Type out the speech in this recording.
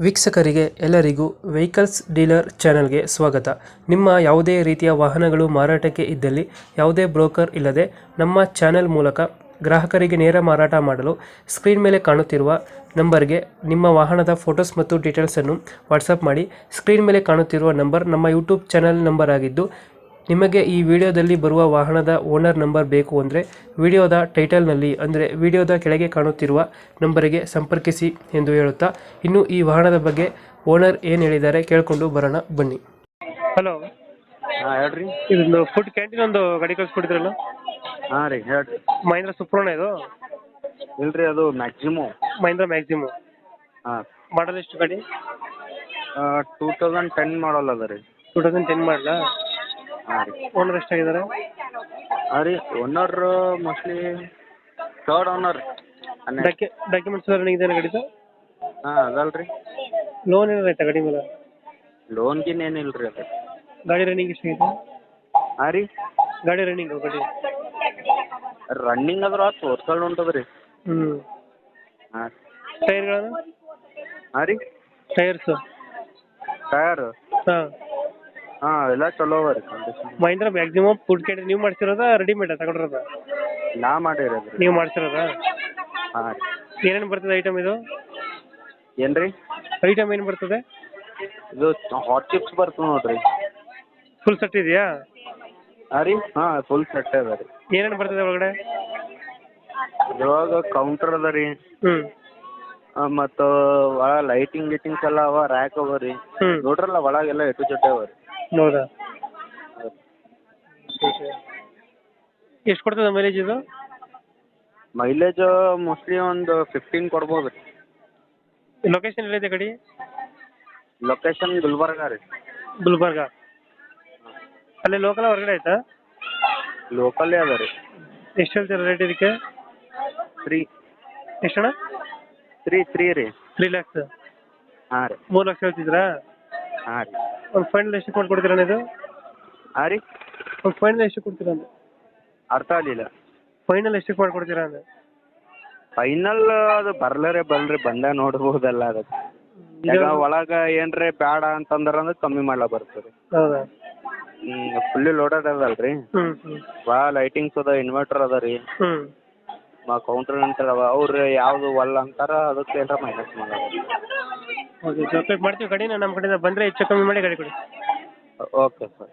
ವೀಕ್ಷಕರಿಗೆ ಎಲ್ಲರಿಗೂ vehicles dealer ಚಾನೆಲ್ಗೆ ಸ್ವಾಗತ. ನಿಮ್ಮ ಯಾವುದೇ ರೀತಿಯ ವಾಹನಗಳು ಮಾರಾಟಕ್ಕೆ ಇದ್ದಲ್ಲಿ ಯಾವುದೇ ಬ್ರೋಕರ್ ಇಲ್ಲದೆ ನಮ್ಮ ಚಾನೆಲ್ ಮೂಲಕ ಗ್ರಾಹಕರಿಗೆ ನೇರ ಮಾರಾಟ ಮಾಡಲು ಸ್ಕ್ರೀನ್ ಮೇಲೆ ಕಾಣುತ್ತಿರುವ ನಂಬರ್ಗೆ ನಿಮ್ಮ ವಾಹನದ ಫೋಟೋಸ್ ಮತ್ತು ಡೀಟೇಲ್ಸನ್ನು ವಾಟ್ಸಪ್ ಮಾಡಿ. ಸ್ಕ್ರೀನ್ ಮೇಲೆ ಕಾಣುತ್ತಿರುವ ನಂಬರ್ ನಮ್ಮ ಯೂಟ್ಯೂಬ್ ಚಾನೆಲ್ ನಂಬರ್ ಆಗಿದ್ದು, ನಿಮಗೆ ಈ ವಿಡಿಯೋದಲ್ಲಿ ಬರುವ ವಾಹನದ ಓನರ್ ನಂಬರ್ ಬೇಕು ಅಂದರೆ ವಿಡಿಯೋದ ಟೈಟಲ್ನಲ್ಲಿ ಅಂದರೆ ವಿಡಿಯೋದ ಕೆಳಗೆ ಕಾಣುತ್ತಿರುವ ನಂಬರಿಗೆ ಸಂಪರ್ಕಿಸಿ ಎಂದು ಹೇಳುತ್ತಾ, ಇನ್ನು ಈ ವಾಹನದ ಬಗ್ಗೆ ಓನರ್ ಏನು ಹೇಳಿದ್ದಾರೆ ಕೇಳಿಕೊಂಡು ಬರೋಣ ಬನ್ನಿ. ಹಲೋ, ಹಾಂ ಹೇಳ್ರಿ. ಇದೊಂದು ಫುಡ್ ಕ್ಯಾಂಟೀನ್ ಒಂದು ಗಾಡಿ ಕಳಿಸ್ಕೊಟ್ಟಿದ್ರಲ್ಲ, ಹಾಂ ರೀ ಹೇಳ್ರಿ. ಮಹೇಂದ್ರ ಸುಪ್ರೋಣ ಇದು? ಇಲ್ರಿ, ಅದು ಮ್ಯಾಕ್ಸಿಮೋ. ಮಹೇಂದ್ರ ಮ್ಯಾಕ್ಸಿಮೋ. ಹಾಂ, ಮಾಡಲ್ ಎಷ್ಟು ಗಾಡಿ? 2010 ಮಾಡಲ್ ಅದ ರೀ. 2010 ಮಾಡಲಾ? ಹಾಂ ರೀ. ಓನರ್ ಎಷ್ಟಾಗಿದ್ದಾರೆ? ಹಾಂ ರೀ, owner mostly third owner. Documents running ಇದೆ ಗಾಡಿದು? ಹಾಂ ಅದಲ್ರಿ. ಲೋನ್ ಏನಾರು ಆಯ್ತಾ ಗಾಡಿ ಮೇಲೆ? ಲೋನ್ ಗಿನ್ ಏನಿಲ್ಲ ರೀ ಅದು. ಗಾಡಿ ರನ್ನಿಂಗ್ ಎಷ್ಟಾಗಿದೆ? ಹಾಂ ರೀ, ಗಾಡಿ ರನ್ನಿಂಗ್ ಗಾಡಿ ರನ್ನಿಂಗ್ ಅದ್ರ ತೋರ್ಸಲ್ ಉಂಟದ ರೀ. ಹ್ಞೂ. ಹಾಂ. ಟೈರ್ಗಳನ್ನು? ಹಾಂ ರೀ, ಟೈರ್ಸು? ಟಯರ್ ಹಾಂ. ಹಾಂ ಎಲ್ಲ ಚಲೋ ಅವ ರೀ condition. Mahendra maximum food canteen ನೀವು ಮಾಡ್ಸಿರೋದಾ ರೆಡಿಮೇಡ್ ತಗೊಂಡಿರೋದಾ? ನಾ ಮಾಡಿರೋದು ರೀ. ನೀವು ಮಾಡ್ಸಿರೋದಾ? ಹಾಂ ರೀ. ಏನೇನು ಬರ್ತದೆ ಐಟಮ್ ಇದು? ಏನು ರೀ? ಐಟಮ್ ಏನು ಬರ್ತದೆ? ಇದು ಹಾಟ್ ಚಿಪ್ಸ್ ಬರ್ತದೆ ನೋಡ್ರಿ. ಫುಲ್ ಸೆಟ್ ಇದೆಯಾ? ಹಾಂ ರೀ, ಹಾಂ ಫುಲ್ ಸೆಟ್ ಅದ ರೀ. ಏನೇನು ಬರ್ತದೆ ಒಳಗಡೆ? ಇವಾಗ ಕೌಂಟರ್ ಅದ ರೀ. ಹ್ಞೂ. ಮತ್ತು ಒಳಗೆ ಲೈಟಿಂಗ್ ಗಿಟಿಂಗ್ಸ್ ಎಲ್ಲ ಅವ, ರ್ಯಾಕ್ ಅವ ರೀ. ಹ್ಞೂ. ನೋಡ್ರಲ್ಲ ಒಳಗೆಲ್ಲ ಎಟು ಜೊತೆ ಅವ ರೀ. ಹೌದಾ? ಎಷ್ಟು ಕೊಡ್ತದೆ ಮೈಲೇಜ್ ಇದು? ಮೈಲೇಜ್ ಮೋಸ್ಟ್ಲಿ ಒಂದು 15 ಕೊಡ್ಬೋದು ರೀ. ಲೊಕೇಶನ್ ಎಲ್ಲಿದೆ ಗಾಡಿ? ಲೊಕೇಶನ್ ಗುಲ್ಬರ್ಗ ರೀ. ಗುಲ್ಬರ್ಗ. ಅಲ್ಲೇ ಲೋಕಲ್ ಹೊರಗಡೆ ಆಯ್ತಾ? ಲೋಕಲ್ಲೇ ಅದ ರೀ. ಎಷ್ಟು ಹೇಳ್ತೀರಾ ರೇಟ್ ಇದಕ್ಕೆ? 3 ಎಷ್ಟಣ್ಣ? 3 ರೀ. 3 lakhs? ಹಾಂ ರೀ. 3 ಲಕ್ಷ ಹೇಳ್ತಿದ್ರಾ? ಹಾಂ ರೀ. ಒಂದು ಫೈನಲ್ ಎಷ್ಟು ಕೊಡ್ತೀರಾ ಇದು? ಹಾಂ ರೀ, ಒಂದು ಫೈನಲ್ ಎಷ್ಟು ಕೊಡ್ತೀರಾ ಅಂದೆ? ಅರ್ಥ ಆಗಲಿಲ್ಲ. ಫೈನಲ್ ಎಷ್ಟಕ್ಕೆ ಮಾಡ್ಕೊಡ್ತೀರಾ ಅಂದೆ? ಫೈನಲ್ ಅದು ಬಲ್ರಿ ಬಂದಾಗ ನೋಡ್ಬೋದಲ್ಲ ಅದಕ್ಕೆ. ಈಗ ಒಳಗೆ ಏನ್ರಿ ಬೇಡ ಅಂತಂದ್ರೆ ಅಂದ್ರೆ ಕಮ್ಮಿ ಮಾಡ್ಲಾ ಬರ್ತದೆ. ಹೌದಾ? ಫುಲ್ಲಿ ಲೋಡೆಡ್ ಅದಲ್ಲ ರೀ. ಹ್ಞೂ ಹ್ಞೂ. ಭಾಳ ಲೈಟಿಂಗ್ಸ್ ಅದ, ಇನ್ವರ್ಟರ್ ಅದ ರೀ. ಹ್ಞೂ. ಕೌಂಟರ್ ಅಂತಾರ ಅವ್ರು ಯಾವುದು ಒಲ್ಲ ಅಂತಾರ, ಅದಕ್ಕೆ ಏನಾರ ಮೈನಸ್ ಮಾಡೋದು. ಓಕೆ, ಅಪ್ಡೇಟ್ ಮಾಡ್ತೀವಿ ಗಾಡಿನ. ನಮ್ಮ ಕಡೆಯಿಂದ ಬಂದರೆ ಹೆಚ್ಚು ಕಮ್ಮಿ ಮಾಡಿ ಗಾಡಿ ಕೊಡಿ. Okay sir.